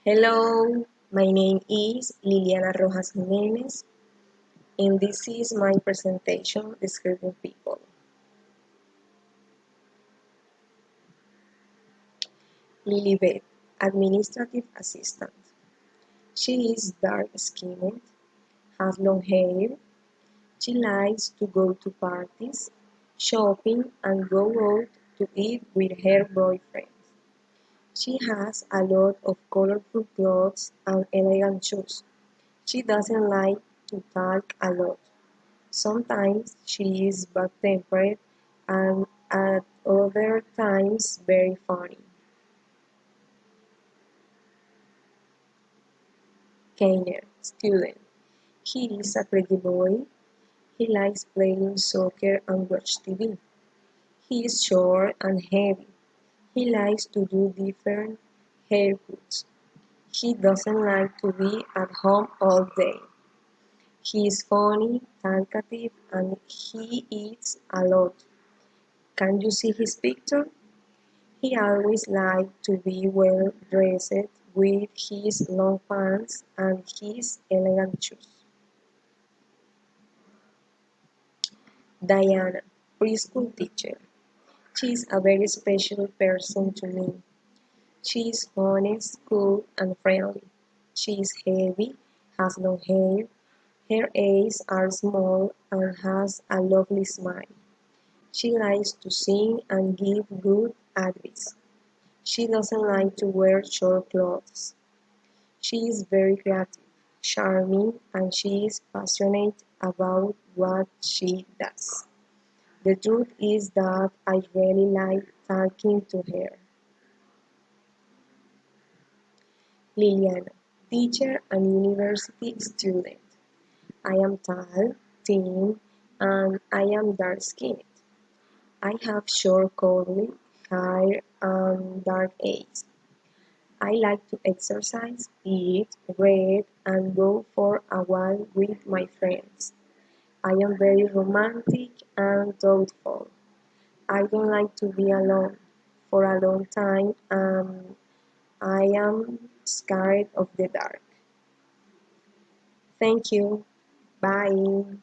Hello, my name is Liliana Rojas Jimenez, and this is my presentation describing people. Lilibet, administrative assistant. She is dark-skinned, has long hair. She likes to go to parties, shopping, and go out to eat with her boyfriend. She has a lot of colorful clothes and elegant shoes. She doesn't like to talk a lot. Sometimes she is bad-tempered and at other times very funny. Keiner, student. He is a pretty boy. He likes playing soccer and watch TV. He is short and heavy. He likes to do different haircuts. He doesn't like to be at home all day. He is funny, talkative, and he eats a lot. Can you see his picture? He always liked to be well dressed with his long pants and his elegant shoes. Diana, preschool teacher. She is a very special person to me. She is honest, cool, and friendly. She is heavy, has long hair, her eyes are small, and has a lovely smile. She likes to sing and give good advice. She doesn't like to wear short clothes. She is very creative, charming, and she is passionate about what she does. The truth is that I really like talking to her. Liliana, teacher and university student. I am tall, thin, and I am dark-skinned. I have short curly hair and dark eyes. I like to exercise, eat, read, and go for a walk with my friends. I am very romantic and thoughtful. I don't like to be alone for a long time and I am scared of the dark. Thank you. Bye.